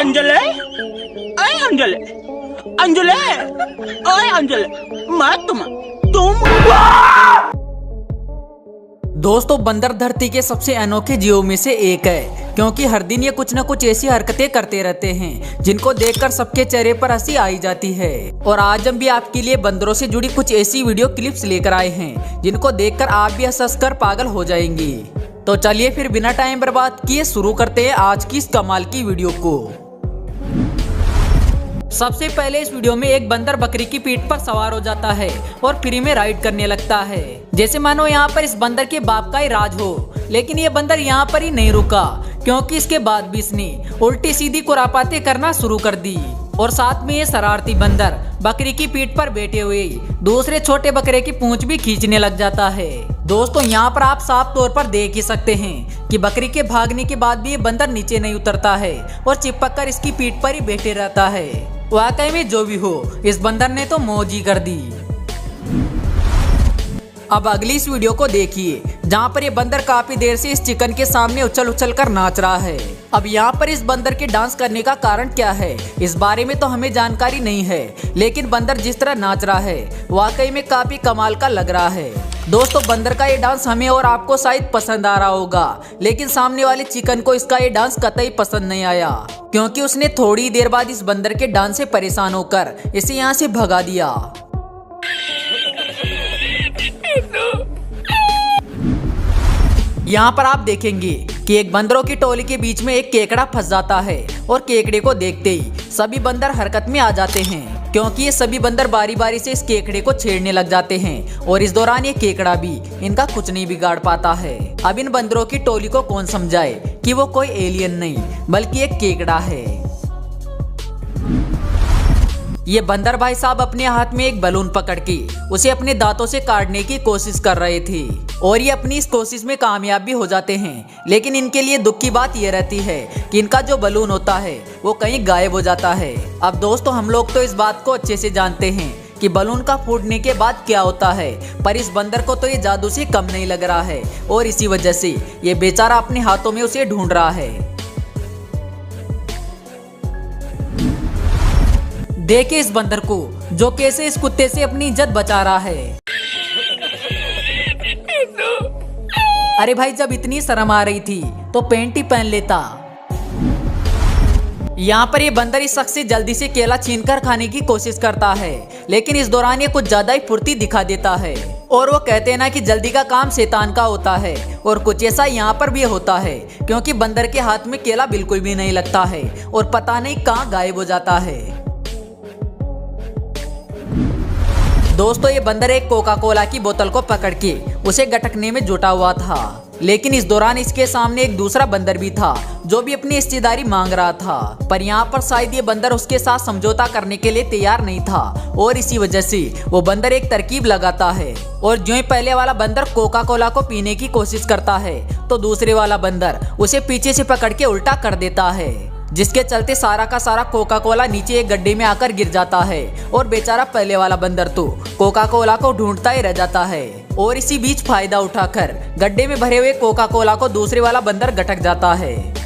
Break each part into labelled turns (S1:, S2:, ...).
S1: अंजले, अरे अंजले, अंजले, अरे अंजले, मैं तुम।
S2: दोस्तों बंदर धरती के सबसे अनोखे जीवों में से एक है, क्योंकि हर दिन ये कुछ न कुछ ऐसी हरकतें करते रहते हैं जिनको देखकर सबके चेहरे पर हंसी आई जाती है। और आज हम भी आपके लिए बंदरों से जुड़ी कुछ ऐसी वीडियो क्लिप्स लेकर आए हैं जिनको देखकर आप भी हंस कर पागल हो जाएंगे। तो चलिए फिर बिना टाइम बर्बाद किए शुरू करते हैं आज की इस कमाल की वीडियो को। सबसे पहले इस वीडियो में एक बंदर बकरी की पीठ पर सवार हो जाता है और फ्री में राइड करने लगता है, जैसे मानो यहाँ पर इस बंदर के बाप का ही राज हो। लेकिन ये बंदर यहाँ पर ही नहीं रुका, क्योंकि इसके बाद भी इसने उल्टी सीधी खुरापाते करना शुरू कर दी। और साथ में ये शरारती बंदर बकरी की पीठ पर बैठे हुए दूसरे छोटे बकरे की पूंछ भी खींचने लग जाता है। दोस्तों यहाँ पर आप साफ तौर पर देख ही सकते हैं कि बकरी के भागने के बाद भी ये बंदर नीचे नहीं उतरता है और चिपक कर इसकी पीठ पर ही बैठे रहता है। वाकई में जो भी हो, इस बंदर ने तो मौज ही कर दी। अब अगली इस वीडियो को देखिए, जहाँ पर ये बंदर काफी देर से इस चिकन के सामने उछल उछल कर नाच रहा है। अब यहाँ पर इस बंदर के डांस करने का कारण क्या है, इस बारे में तो हमें जानकारी नहीं है, लेकिन बंदर जिस तरह नाच रहा है वाकई में काफी कमाल का लग रहा है। दोस्तों बंदर का ये डांस हमें और आपको शायद पसंद आ रहा होगा, लेकिन सामने वाले चिकन को इसका ये डांस कतई पसंद नहीं आया, क्योंकि उसने थोड़ी देर बाद इस बंदर के डांस से परेशान होकर इसे यहाँ से भगा दिया। यहाँ पर आप देखेंगे कि एक बंदरों की टोली के बीच में एक केकड़ा फंस जाता है और केकड़े को देखते ही सभी बंदर हरकत में आ जाते हैं, क्योंकि ये सभी बंदर बारी बारी से इस केकड़े को छेड़ने लग जाते हैं। और इस दौरान ये केकड़ा भी इनका कुछ नहीं बिगाड़ पाता है। अब इन बंदरों की टोली को कौन समझाए कि वो कोई एलियन नहीं बल्कि एक केकड़ा है। ये बंदर भाई साहब अपने हाथ में एक बलून पकड़ के उसे अपने दांतों से काटने की कोशिश कर रहे थे और ये अपनी इस कोशिश में कामयाब भी हो जाते हैं। लेकिन इनके लिए दुख की बात ये रहती है कि इनका जो बलून होता है वो कहीं गायब हो जाता है। अब दोस्तों हम लोग तो इस बात को अच्छे से जानते हैं कि बलून का फूटने के बाद क्या होता है, पर इस बंदर को तो ये जादू से कम नहीं लग रहा है और इसी वजह से ये बेचारा अपने हाथों में उसे ढूंढ रहा है। देखिए इस बंदर को जो कैसे इस कुत्ते से अपनी इज्जत बचा रहा है। अरे भाई जब इतनी शर्म आ रही थी तो पैंट ही पहन लेता। यहाँ पर ये बंदर इस शख्स से जल्दी से केला छीनकर खाने की कोशिश करता है, लेकिन इस दौरान ये कुछ ज्यादा ही फुर्ती दिखा देता है। और वो कहते हैं ना कि जल्दी का काम शैतान का होता है, और कुछ ऐसा यहाँ पर भी होता है, क्योंकि बंदर के हाथ में केला बिल्कुल भी नहीं लगता है और पता नहीं कहाँ गायब हो जाता है। दोस्तों ये बंदर एक कोका कोला की बोतल को पकड़ के उसे गटकने में जुटा हुआ था, लेकिन इस दौरान इसके सामने एक दूसरा बंदर भी था जो भी अपनी हिस्सेदारी मांग रहा था, पर यहाँ पर शायद ये बंदर उसके साथ समझौता करने के लिए तैयार नहीं था और इसी वजह से वो बंदर एक तरकीब लगाता है। और जो ही पहले वाला बंदर कोका कोला को पीने की कोशिश करता है तो दूसरे वाला बंदर उसे पीछे से पकड़ के उल्टा कर देता है, जिसके चलते सारा का सारा कोका कोला नीचे एक गड्ढे में आकर गिर जाता है और बेचारा पहले वाला बंदर तो कोका कोला को ढूंढता ही रह जाता है। और इसी बीच फायदा उठाकर गड्ढे में भरे हुए कोका कोला को दूसरे वाला बंदर गटक जाता है।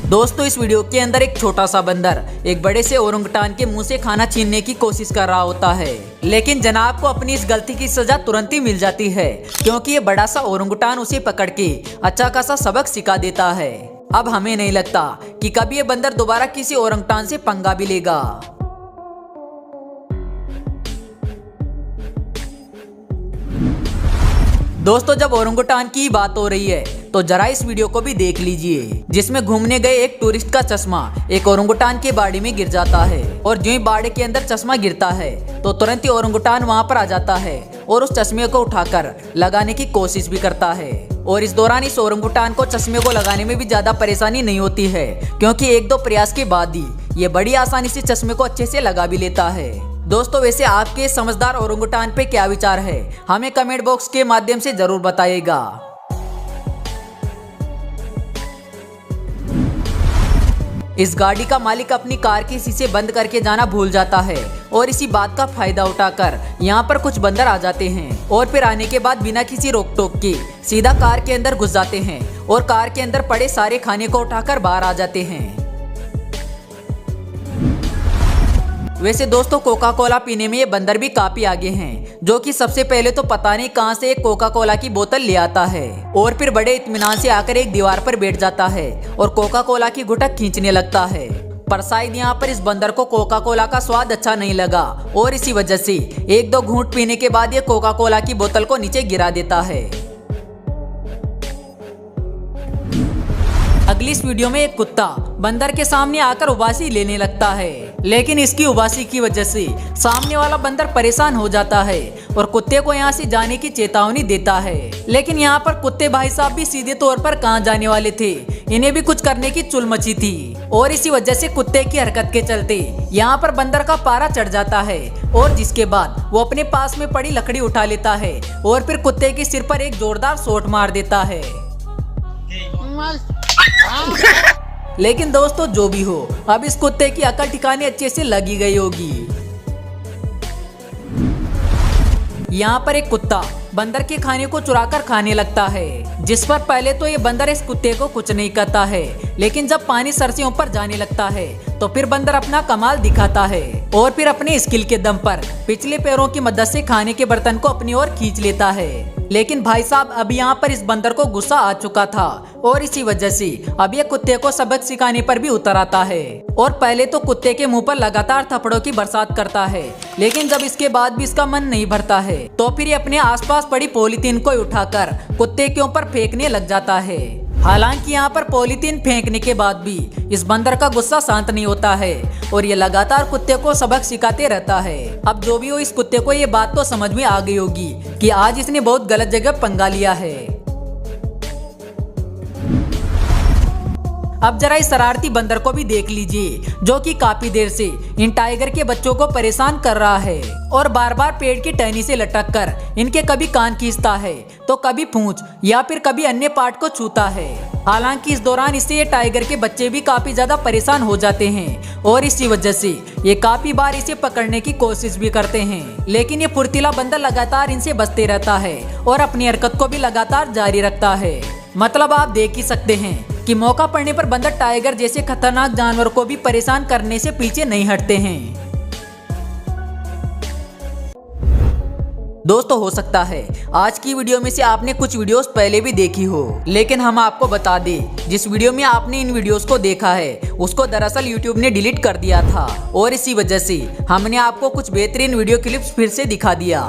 S2: दोस्तों इस वीडियो के अंदर एक छोटा सा बंदर एक बड़े से ओरंगुटान के मुंह से खाना छीनने की कोशिश कर रहा होता है, लेकिन जनाब को अपनी इस गलती की सजा तुरंत ही मिल जाती है, क्योंकि ये बड़ा सा ओरंगुटान उसे पकड़ के अच्छा खासा सबक सिखा देता है। अब हमें नहीं लगता कि कभी ये बंदर दोबारा किसी ओरंगुटान से पंगा भी लेगा। दोस्तों जब ओरंगुटान की बात हो रही है तो जरा इस वीडियो को भी देख लीजिए, जिसमें घूमने गए एक टूरिस्ट का चश्मा एक ओरंगुटान के बाड़े में गिर जाता है और जो ही बाड़े के अंदर चश्मा गिरता है तो तुरंत ही ओरंगुटान वहां पर आ जाता है और उस चश्मे को उठाकर लगाने की कोशिश भी करता है। और इस दौरान इस ओरंगुटान को चश्मे को लगाने में भी ज्यादा परेशानी नहीं होती है, क्योंकि एक दो प्रयास के बाद ही ये बड़ी आसानी से चश्मे को अच्छे से लगा भी लेता है। दोस्तों वैसे आपके समझदार ओरंगुटान पे क्या विचार है, हमें कमेंट बॉक्स के माध्यम से जरूर बताइएगा। इस गाड़ी का मालिक अपनी कार के शीशे बंद करके जाना भूल जाता है और इसी बात का फायदा उठाकर यहाँ पर कुछ बंदर आ जाते हैं और फिर आने के बाद बिना किसी रोक टोक के सीधा कार के अंदर घुस जाते हैं और कार के अंदर पड़े सारे खाने को उठाकर बाहर आ जाते हैं। वैसे दोस्तों कोका कोला पीने में ये बंदर भी काफी आगे हैं, जो कि सबसे पहले तो पता नहीं कहां से एक कोका कोला की बोतल ले आता है और फिर बड़े इत्मीनान से आकर एक दीवार पर बैठ जाता है और कोका कोला की घुटक खींचने लगता है। पर शायद यहाँ पर इस बंदर को कोका कोला का स्वाद अच्छा नहीं लगा और इसी वजह से एक दो घूंट पीने के बाद ये कोका कोला की बोतल को नीचे गिरा देता है। अगली इस वीडियो में एक कुत्ता बंदर के सामने आकर उबासी लेने लगता है, लेकिन इसकी उबासी की वजह से सामने वाला बंदर परेशान हो जाता है और कुत्ते को यहाँ से जाने की चेतावनी देता है। लेकिन यहाँ पर कुत्ते भाई साहब भी सीधे तौर पर कहाँ जाने वाले थे, इन्हें भी कुछ करने की चुल मची थी और इसी वजह से कुत्ते की हरकत के चलते यहाँ पर बंदर का पारा चढ़ जाता है और जिसके बाद वो अपने पास में पड़ी लकड़ी उठा लेता है और फिर कुत्ते के सिर पर एक जोरदार शॉट मार देता है। लेकिन दोस्तों जो भी हो, अब इस कुत्ते की अकल ठिकाने अच्छे से लगी गई होगी। यहाँ पर एक कुत्ता बंदर के खाने को चुराकर खाने लगता है, जिस पर पहले तो ये बंदर इस कुत्ते को कुछ नहीं कहता है, लेकिन जब पानी सर से ऊपर जाने लगता है तो फिर बंदर अपना कमाल दिखाता है और फिर अपने स्किल के दम पर पिछले पैरों की मदद से खाने के बर्तन को अपनी ओर खींच लेता है। लेकिन भाई साहब अब यहाँ पर इस बंदर को गुस्सा आ चुका था और इसी वजह से अब ये कुत्ते को सबक सिखाने पर भी उतर आता है और पहले तो कुत्ते के मुंह पर लगातार थप्पड़ों की बरसात करता है, लेकिन जब इसके बाद भी इसका मन नहीं भरता है तो फिर ये अपने आसपास पड़ी पॉलीथीन को उठाकर कुत्ते के ऊपर फेंकने लग जाता है। हालांकि यहाँ पर पॉलीथीन फेंकने के बाद भी इस बंदर का गुस्सा शांत नहीं होता है और ये लगातार कुत्ते को सबक सिखाते रहता है। अब जो भी हो, इस कुत्ते को ये बात तो समझ में आ गई होगी कि आज इसने बहुत गलत जगह पंगा लिया है। अब जरा इस शरारती बंदर को भी देख लीजिए, जो कि काफी देर से इन टाइगर के बच्चों को परेशान कर रहा है और बार बार पेड़ की टहनी से लटक कर इनके कभी कान खींचता है तो कभी पूंछ या फिर कभी अन्य पार्ट को छूता है। हालांकि इस दौरान इससे ये टाइगर के बच्चे भी काफी ज्यादा परेशान हो जाते हैं और इसी वजह से ये काफी बार इसे पकड़ने की कोशिश भी करते हैं, लेकिन ये फुर्तीला बंदर लगातार इनसे बचते रहता है और अपनी हरकत को भी लगातार जारी रखता है। मतलब आप देख ही सकते हैं कि मौका पड़ने पर बंदर टाइगर जैसे खतरनाक जानवर को भी परेशान करने से पीछे नहीं हटते हैं। दोस्तों हो सकता है आज की वीडियो में से आपने कुछ वीडियोस पहले भी देखी हो, लेकिन हम आपको बता दें जिस वीडियो में आपने इन वीडियोस को देखा है उसको दरअसल यूट्यूब ने डिलीट कर दिया था और इसी वजह से हमने आपको कुछ बेहतरीन वीडियो क्लिप्स फिर से दिखा दिया।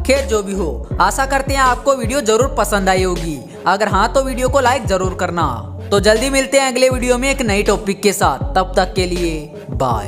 S2: खैर जो भी हो, आशा करते हैं आपको वीडियो जरूर पसंद आई होगी। अगर हाँ तो वीडियो को लाइक जरूर करना। तो जल्दी मिलते हैं अगले वीडियो में एक नई टॉपिक के साथ, तब तक के लिए बाय।